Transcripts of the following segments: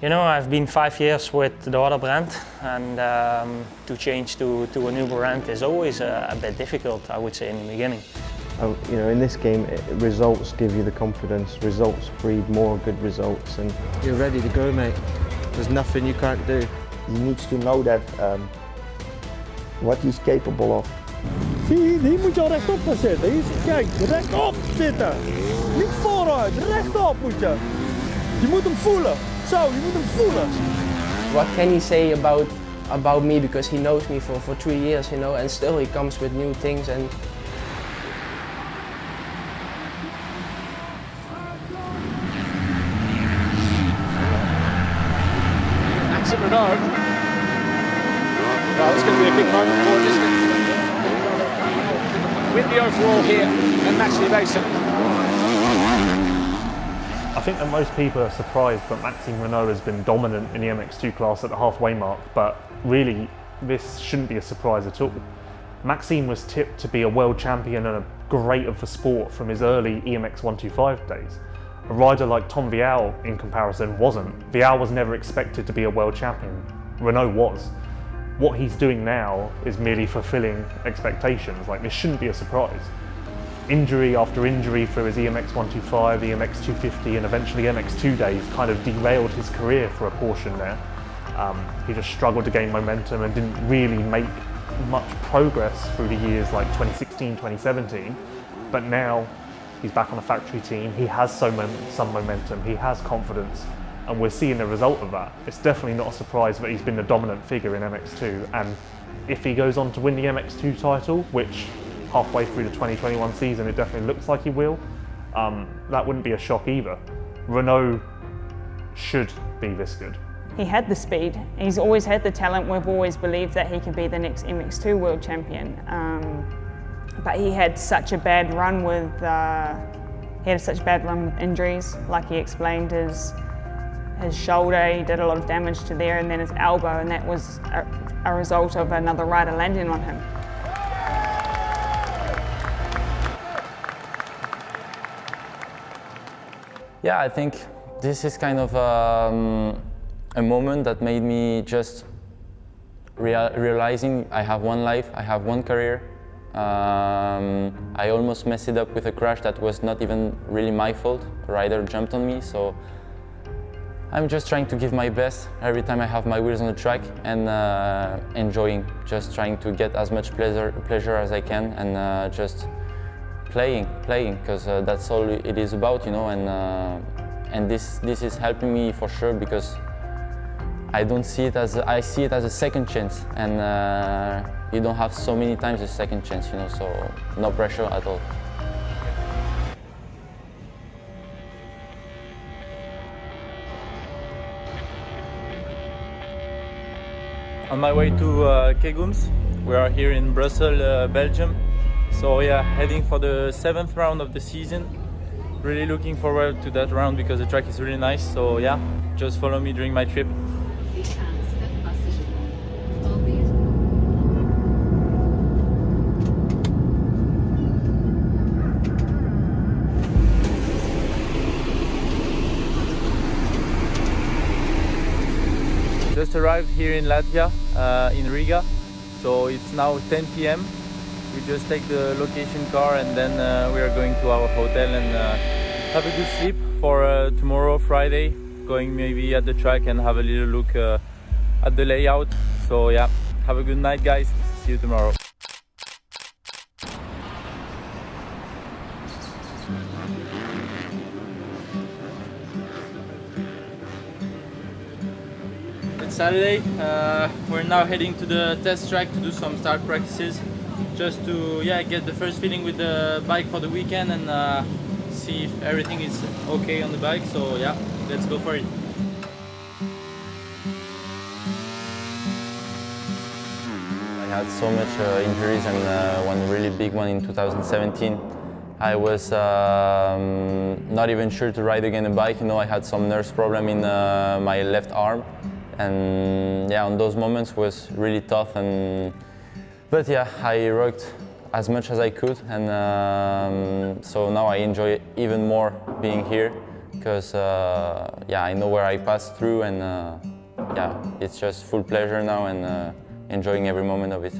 You know, I've been 5 years with the other brand, and to change to a new brand is always a bit difficult, I would say, in the beginning. You know, in this game, results give you the confidence. Results breed more good results, and you're ready to go, mate. There's nothing you can't do. He needs to know that what he's capable of. Zie, hier moet je al rechtop gaan zitten. Hier, kijk, rechtop zitten. Niet vooruit, rechtop moet je. Je moet hem voelen. Zo, je moet hem voelen. What can he say about me, because he knows me for 3 years, you know, and still he comes with new things. And Renault. Well, it's going to be a big moment for him, isn't it? Win the overall here and Maxi Mason. I think that most people are surprised that Maxime Renault has been dominant in the MX2 class at the halfway mark, but really this shouldn't be a surprise at all. Maxime was tipped to be a world champion and a great of the sport from his early EMX 125 days. A rider like Tom Vial, in comparison, wasn't. Vial was never expected to be a world champion. Renault was. What he's doing now is merely fulfilling expectations. Like, this shouldn't be a surprise. Injury after injury through his EMX 125, EMX 250 and eventually MX2 days kind of derailed his career for a portion there. He just struggled to gain momentum and didn't really make much progress through the years like 2016, 2017. But now, he's back on a factory team, he has some momentum, he has confidence, and we're seeing the result of that. It's definitely not a surprise that he's been the dominant figure in MX2, and if he goes on to win the MX2 title, which halfway through the 2021 season it definitely looks like he will, that wouldn't be a shock either. Renault should be this good. He had the speed, he's always had the talent. We've always believed that he could be the next MX2 world champion. But he had such a bad run with injuries. Like he explained, his shoulder, he did a lot of damage to there, and then his elbow, and that was a result of another rider landing on him. Yeah, I think this is kind of a moment that made me just realizing I have one life, I have one career. I almost messed it up with a crash that was not even really my fault. A rider jumped on me, so I'm just trying to give my best every time I have my wheels on the track and enjoying, just trying to get as much pleasure as I can, and just playing, because that's all it is about, you know. And this is helping me for sure, because I see it as a second chance, and you don't have so many times a second chance, you know, so no pressure at all. On my way to Kegums, we are here in Brussels, Belgium. So yeah, heading for the 7th round of the season. Really looking forward to that round because the track is really nice. So yeah, just follow me during my trip. Just arrived here in Latvia, in Riga, so it's now 10 p.m. We just take the location car and then we are going to our hotel and have a good sleep for tomorrow, Friday, going maybe at the track and have a little look at the layout. So yeah, have a good night, guys. See you tomorrow. Saturday, we're now heading to the test track to do some start practices, just to get the first feeling with the bike for the weekend and see if everything is okay on the bike. So yeah, let's go for it. I had so much injuries, and one really big one in 2017. I was not even sure to ride again a bike. You know, I had some nerve problem in my left arm. And yeah, on those moments was really tough, but yeah, I worked as much as I could, and so now I enjoy even more being here, because yeah, I know where I passed through, and yeah, it's just full pleasure now and enjoying every moment of it.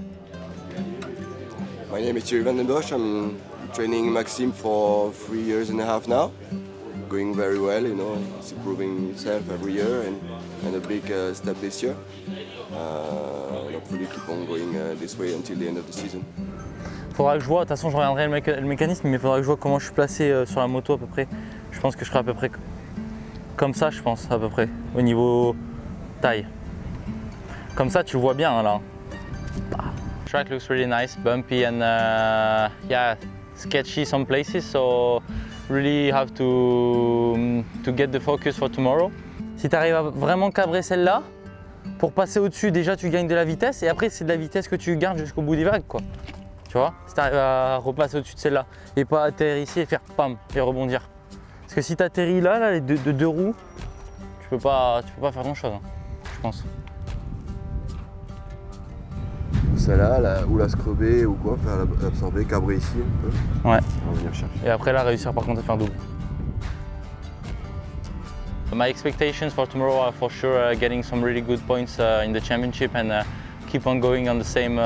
My name is JBayBrunch. I'm training Maxime for 3.5 years now. Going very well, you know, it's improving itself every year and a big step this year. And hopefully keep on going this way until the end of the season. Faudra que je vois, de toute façon je regarderai le mécanisme, mais il faudra que je vois comment je suis placé sur la moto à peu près. Je pense que je serai à peu près comme ça, je pense, à peu près, au niveau taille. Comme ça, tu le vois bien là. Track looks really nice, bumpy and yeah, sketchy some places, so really have to get the focus for tomorrow. Si tu arrives à vraiment cabrer celle-là, pour passer au-dessus, déjà tu gagnes de la vitesse et après c'est de la vitesse que tu gardes jusqu'au bout des vagues, quoi. Tu vois, si tu arrives à repasser au-dessus de celle-là et pas atterrir ici et faire pam et rebondir. Parce que si tu atterris là, les deux roues, tu peux pas faire grand-chose, hein, je pense. Celle-là, ou la scruber ou quoi, faire l'absorber, cabrer ici un peu. Ouais. On va venir chercher. Et après là, réussir par contre à faire double. My expectations for tomorrow are for sure getting some really good points in the championship and keep on going on the same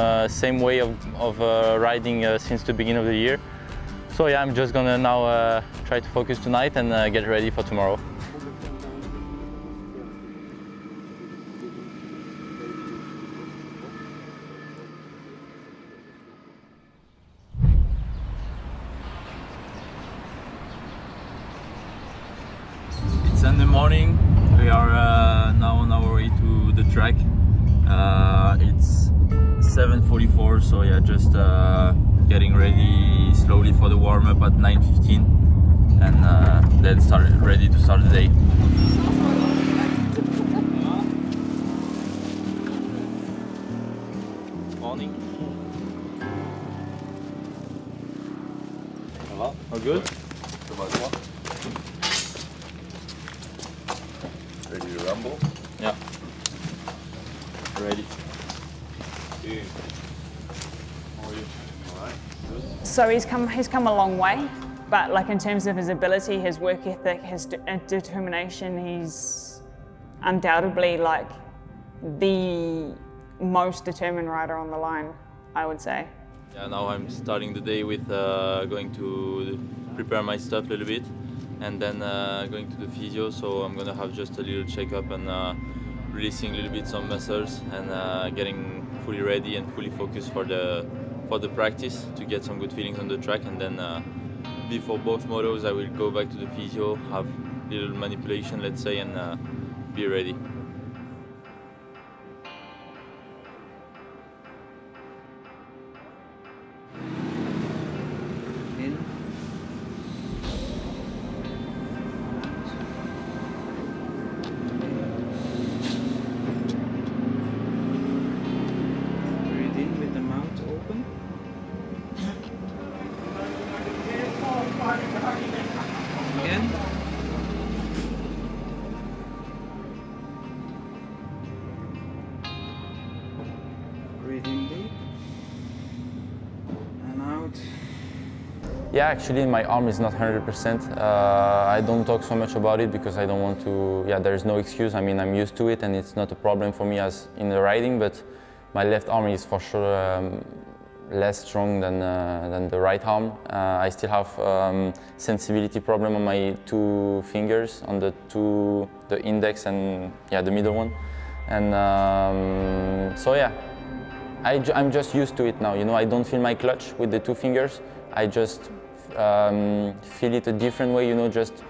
way of riding since the beginning of the year. So yeah, I'm just gonna now try to focus tonight and get ready for tomorrow. It's Sunday morning. We are now on our way to the track. It's 7:44, so yeah, just getting ready slowly for the warm-up at 9:15, and then ready to start the day. Morning. Ça va? All good? Ça va toi? Ready to rumble? Yeah. Ready. How are you? All right. Good. So he's come a long way, but like in terms of his ability, his work ethic, his determination, he's undoubtedly like the most determined rider on the line, I would say. Yeah, now I'm starting the day with going to prepare my stuff a little bit, and then going to the physio, so I'm gonna have just a little checkup and releasing a little bit some muscles and getting fully ready and fully focused for the practice to get some good feelings on the track, and then before both motos I will go back to the physio, have a little manipulation, let's say, and be ready. Again. Breathe in deep and out. Yeah, actually my arm is not 100%. I don't talk so much about it because I don't want to, yeah, there's no excuse. I mean, I'm used to it and it's not a problem for me as in the riding, but my left arm is for sure less strong than the right arm. I still have sensibility problem on my two fingers, on the index and yeah, the middle one. And so yeah, I'm just used to it now. You know, I don't feel my clutch with the two fingers. I just feel it a different way. You know, just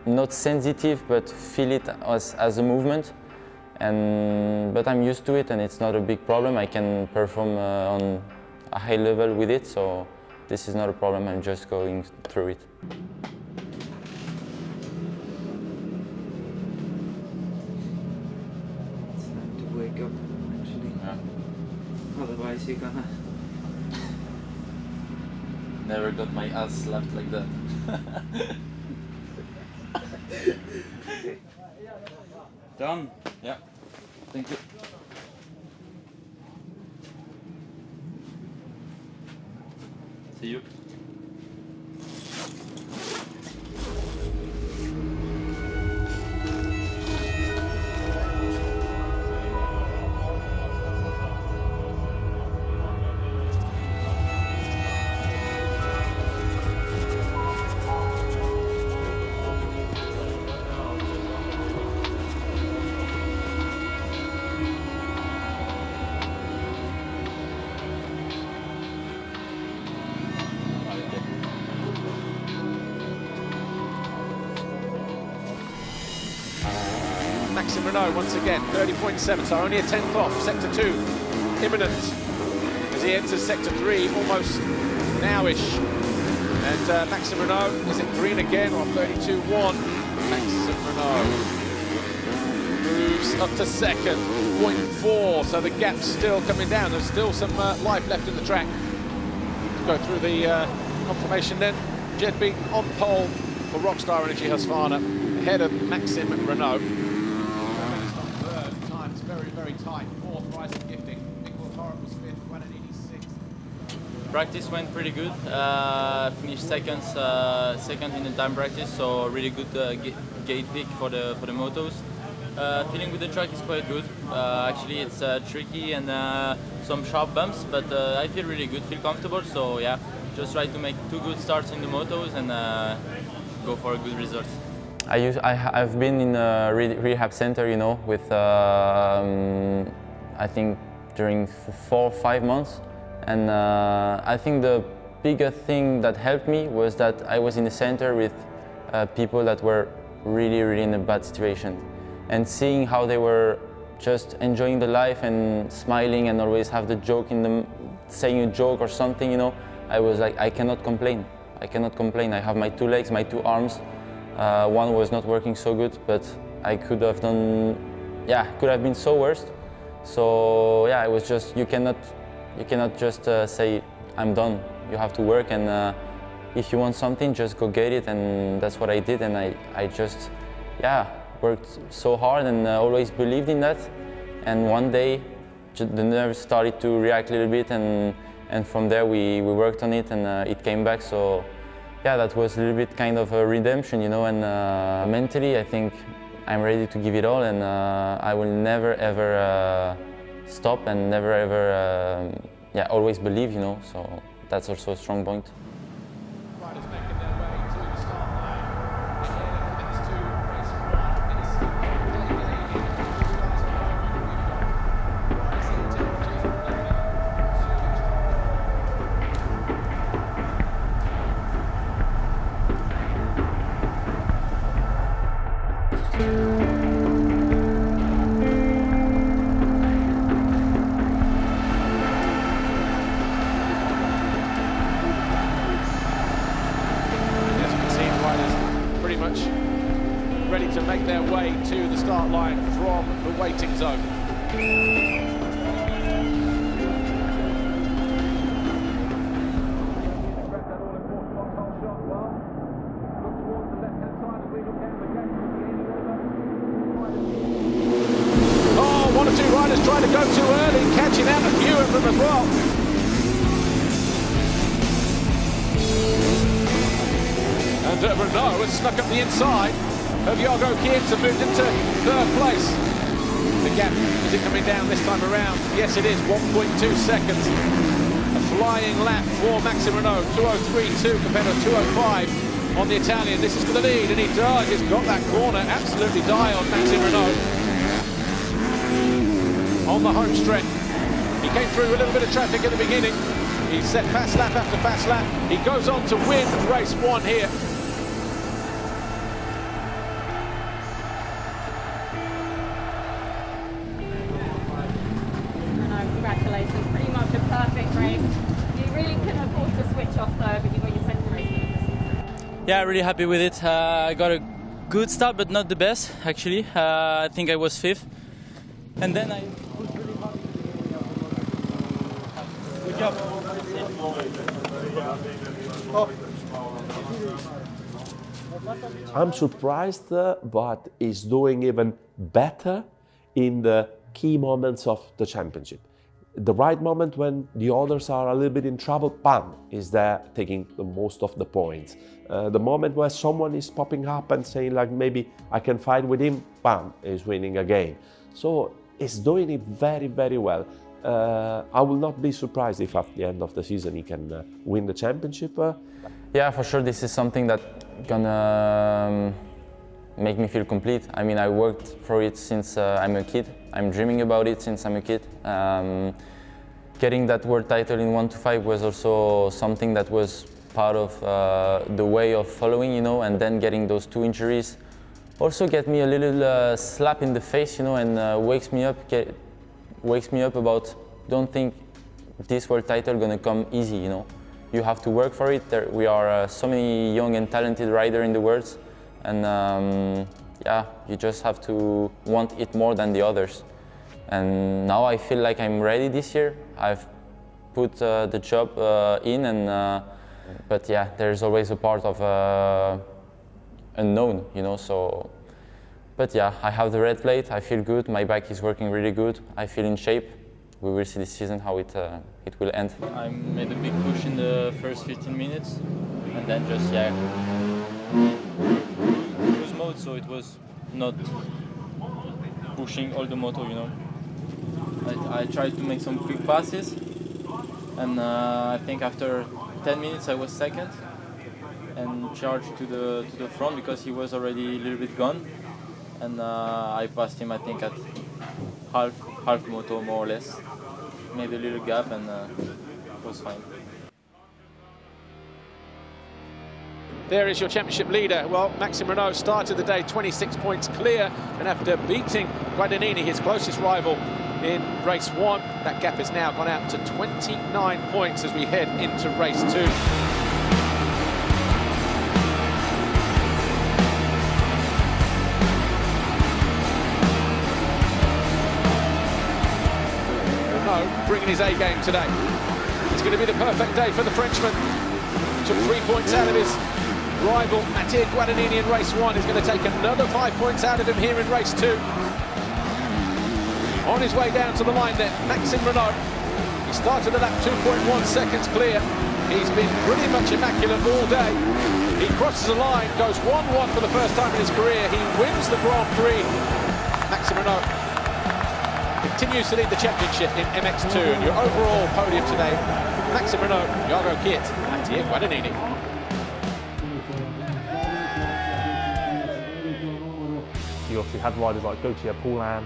not sensitive, but feel it as a movement. But I'm used to it, and it's not a big problem. I can perform on a high level with it, so this is not a problem. I'm just going through it. It's time to wake up, actually. Yeah. Otherwise you're gonna... Never got my ass slapped like that. Okay. Done? Yeah. Thank you. See you. Maxime Renault once again, 30.7, so only a tenth off. Sector 2, imminent as he enters Sector 3, almost now-ish. And Maxime Renault is in green again, or 32.1. Maxime Renault moves up to second, 0.4, so the gap's still coming down. There's still some life left in the track. Let's go through the confirmation then. JBay on pole for Rockstar Energy Husqvarna, ahead of Maxime Renault. Third, time's very, very tight. Fourth, Rising Gifting. Nicholas Horrocks was fifth, 186. Practice went pretty good. Finished second in the time practice, so really good gate pick for the motos. Feeling with the track is quite good. Actually, it's tricky and some sharp bumps, but I feel really good, feel comfortable. So yeah, just try to make 2 good starts in the motos and go for a good result. I've been in a rehab center, you know, with I think during 4 or 5 months, and I think the bigger thing that helped me was that I was in a center with people that were really in a bad situation, and seeing how they were just enjoying the life and smiling and always have the joke in them, saying a joke or something, you know. I was like, I cannot complain. I cannot complain. I have my 2 legs, my 2 arms. One was not working so good, but I could have done, yeah, could have been so worse. So yeah, it was just, you cannot just say, I'm done. You have to work, and if you want something, just go get it, and that's what I did, and I just, yeah, worked so hard and always believed in that. And one day, the nerves started to react a little bit, and from there we worked on it, and it came back. So yeah, that was a little bit kind of a redemption, you know, and mentally I think I'm ready to give it all, and I will never ever stop, and never ever, yeah, always believe, you know, so that's also a strong point. Ready to make their way to the start line from the waiting zone. Oh, 1 or 2 riders trying to go too early, catching out a few of them as well. And Renault has snuck up the inside of Jorgo Kietz and moved into 3rd place. The gap, is it coming down this time around? Yes, it is, 1.2 seconds. A flying lap for Maxime Renault, 2:03.2 compared to 2:05 on the Italian. This is for the lead, and he does. He's got that corner absolutely dialed, Maxime Renault. On the home stretch. He came through a little bit of traffic at the beginning. He set fast lap after fast lap. He goes on to win race 1 here. Congratulations, pretty much a perfect race. You really couldn't afford to switch off though, but you got your second race win of the season. Yeah, really happy with it. I got a good start, but not the best, actually. I think I was 5th. And then I pushed really hard. Good job. I'm surprised, but he's doing even better in the key moments of the championship. The right moment when the others are a little bit in trouble, bam, is there taking the most of the points. The moment where someone is popping up and saying like, maybe I can fight with him, bam, is winning a game. So he's doing it very, very well. I will not be surprised if at the end of the season he can win the championship. Yeah, for sure, this is something that gonna make me feel complete. I mean, I worked for it since I'm a kid. I'm dreaming about it since I'm a kid. Getting that world title in 1 to 5 was also something that was part of the way of following, you know, and then getting those 2 injuries also get me a little slap in the face, you know, and wakes me up about, don't think this world title gonna come easy, you know. You have to work for it. We are so many young and talented riders in the world, and yeah, you just have to want it more than the others. And now I feel like I'm ready this year. I've put the job in, and but yeah, there's always a part of unknown, you know. So, but yeah, I have the red plate. I feel good. My bike is working really good. I feel in shape. We will see this season how it will end. I made a big push in the first 15 minutes, and then just cruise mode, so it was not pushing all the motor, you know. I tried to make some quick passes, and I think after 10 minutes I was second and charged to the front because he was already a little bit gone, and I passed him, I think, at half motor more or less. Made a little gap, and it was fine. There is your championship leader. Well, Maxime Renaux started the day 26 points clear, and after beating Guadagnini, his closest rival, in race 1, that gap has now gone out to 29 points as we head into race 2. Renaux bringing his A game today. It's going to be the perfect day for the Frenchman. Took 3 points out of his rival Mathieu Guadagnini in race 1. He's going to take another 5 points out of him here in race 2. On his way down to the line then, Maxime Renaux. He started at that 2.1 seconds clear. He's been pretty much immaculate all day. He crosses the line, goes 1-1 for the first time in his career. He wins the Grand Prix. Maxime Renaux continues to lead the championship in MX2. And your overall podium today, Maxime Renaux, Jago Kiet, Mathieu Guadagnini. You obviously had riders like Gauthier Paulin,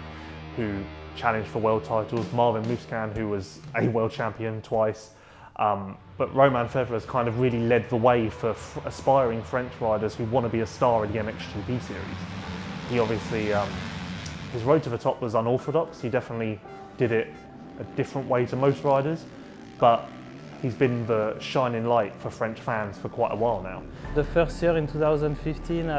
who challenged for world titles, Marvin Musquin, who was a world champion twice. But Romain Febvre has kind of really led the way for aspiring French riders who want to be a star in the MXGP series. He obviously, his road to the top was unorthodox. He definitely did it a different way to most riders, but he's been the shining light for French fans for quite a while now. The first year in 2015,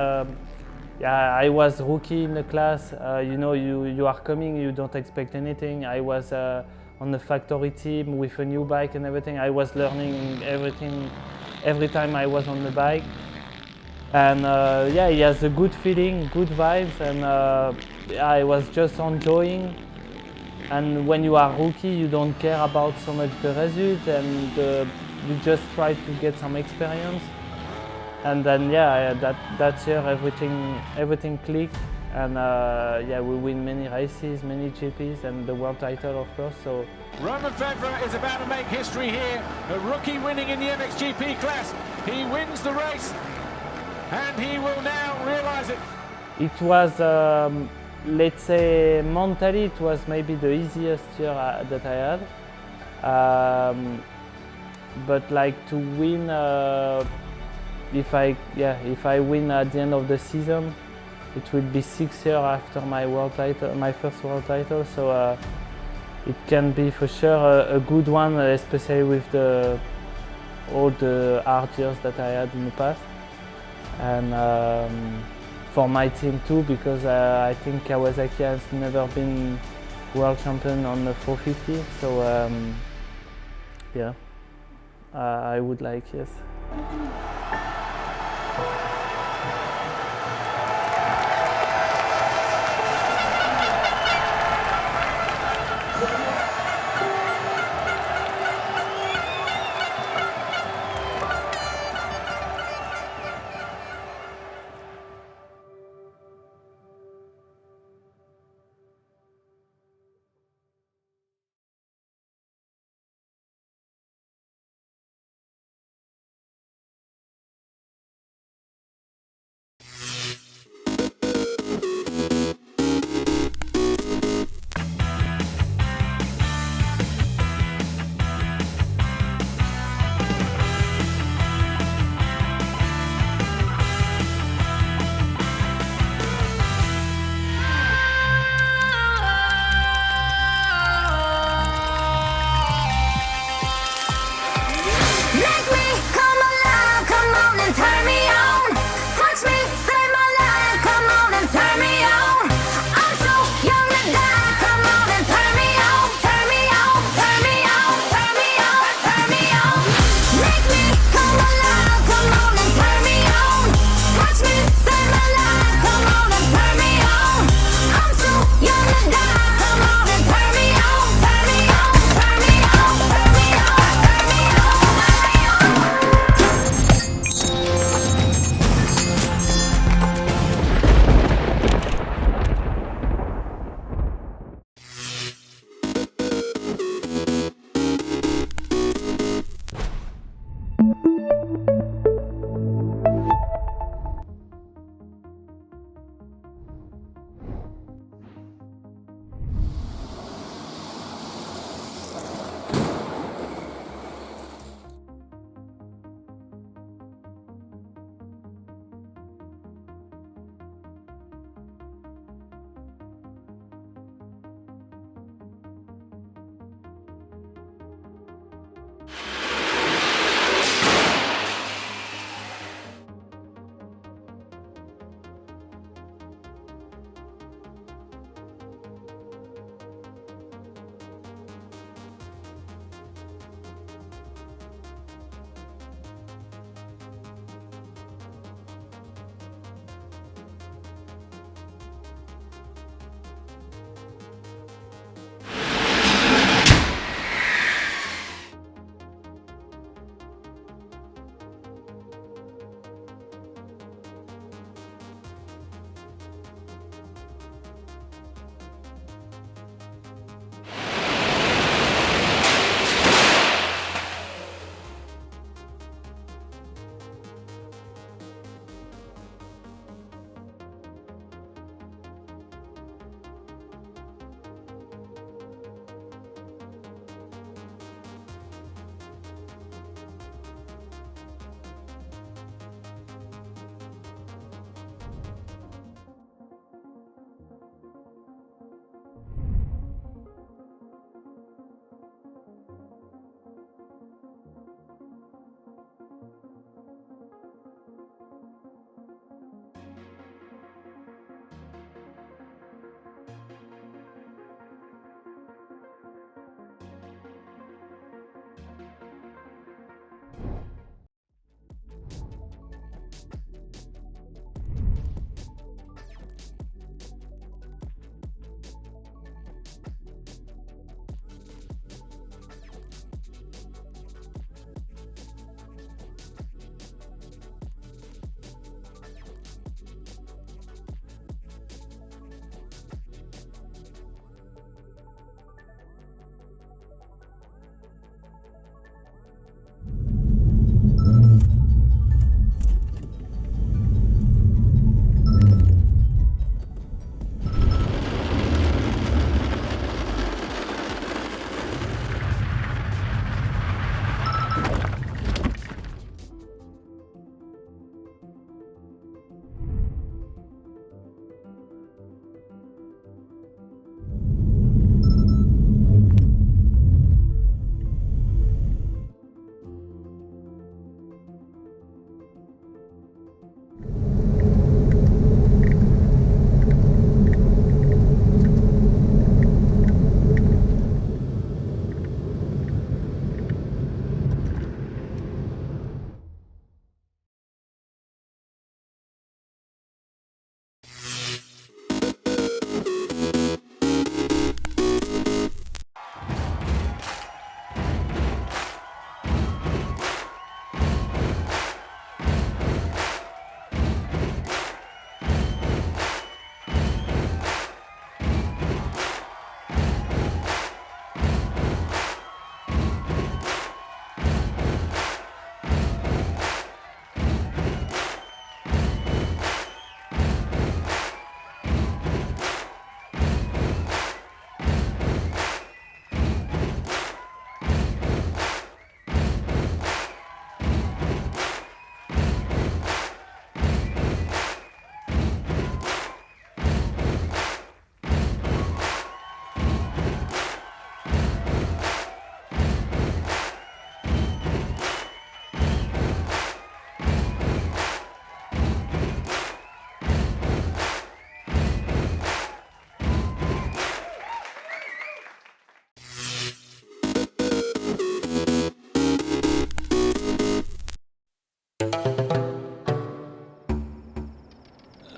yeah, I was rookie in the class. You know, you are coming, you don't expect anything. I was on the factory team with a new bike and everything. I was learning everything every time I was on the bike. And yeah, he has a good feeling, good vibes, and yeah, I was just enjoying. And when you are rookie, you don't care about so much the result, and you just try to get some experience. And then yeah, that year everything clicked, and yeah, we win many races, many GPs, and the world title, of course. So Romain Febvre is about to make history here. A rookie winning in the MXGP class. He wins the race, and he will now realise it. It was, let's say, mentally, it was maybe the easiest year that I had. But like to win. If I win at the end of the season, it will be 6 years after my world title, my first world title. So it can be for sure a good one, especially with all the hard years that I had in the past, and for my team too, because I think Kawasaki has never been world champion on the 450. So yeah, I would like, yes.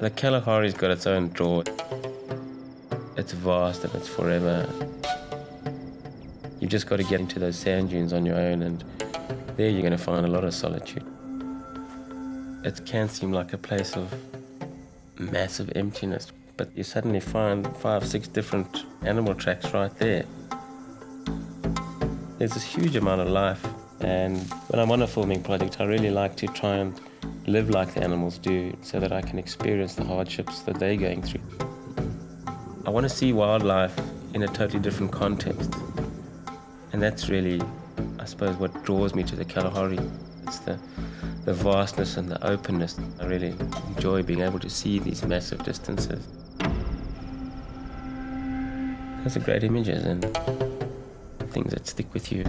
The Kalahari's got its own draw. It's vast and it's forever. You've just got to get into those sand dunes on your own, and there you're going to find a lot of solitude. It can seem like a place of massive emptiness, but you suddenly find 5, 6 different animal tracks right there. There's this huge amount of life, and when I'm on a filming project, I really like to try and live like the animals do so that I can experience the hardships that they're going through. I want to see wildlife in a totally different context, and that's really, I suppose, what draws me to the Kalahari. It's the vastness and the openness. I really enjoy being able to see these massive distances. Those are great images and things that stick with you.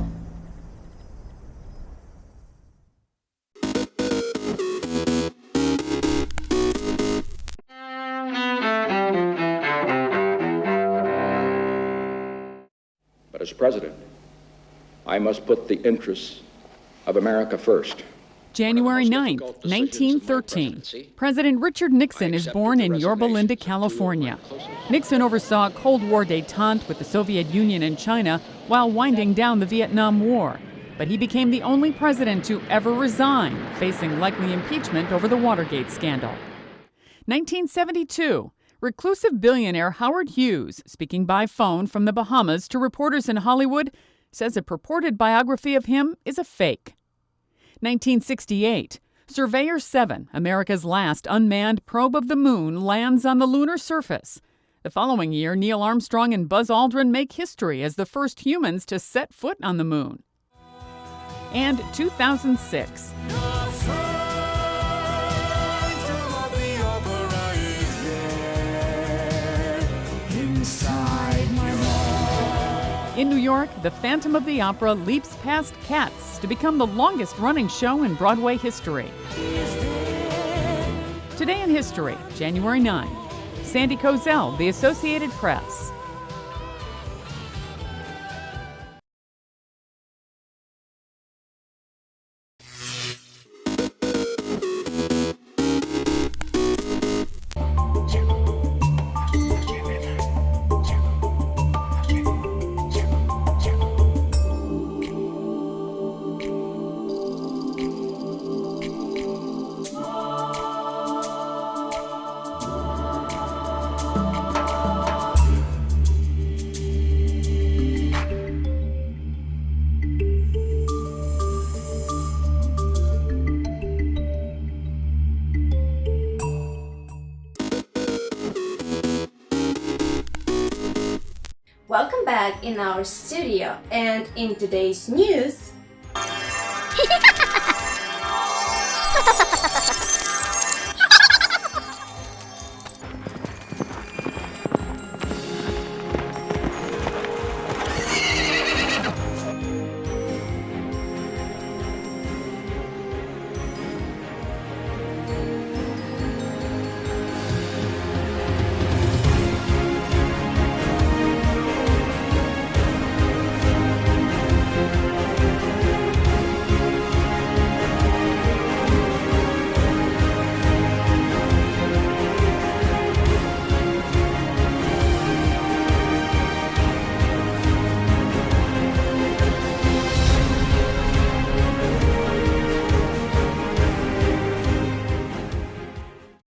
But as president, I must put the interests of America first. January 9, 1913. President Richard Nixon is born in Yorba Linda, California. Nixon oversaw Cold War détente with the Soviet Union and China while winding down the Vietnam War. But he became the only president to ever resign, facing likely impeachment over the Watergate scandal. 1972. Reclusive billionaire Howard Hughes, speaking by phone from the Bahamas to reporters in Hollywood, says a purported biography of him is a fake. 1968. Surveyor 7, America's last unmanned probe of the moon, lands on the lunar surface. The following year, Neil Armstrong and Buzz Aldrin make history as the first humans to set foot on the moon. And 2006. In New York, The Phantom of the Opera leaps past Cats to become the longest-running show in Broadway history. Today in History, January 9th. Sandy Kozel, The Associated Press. Welcome back in our studio, and in today's news,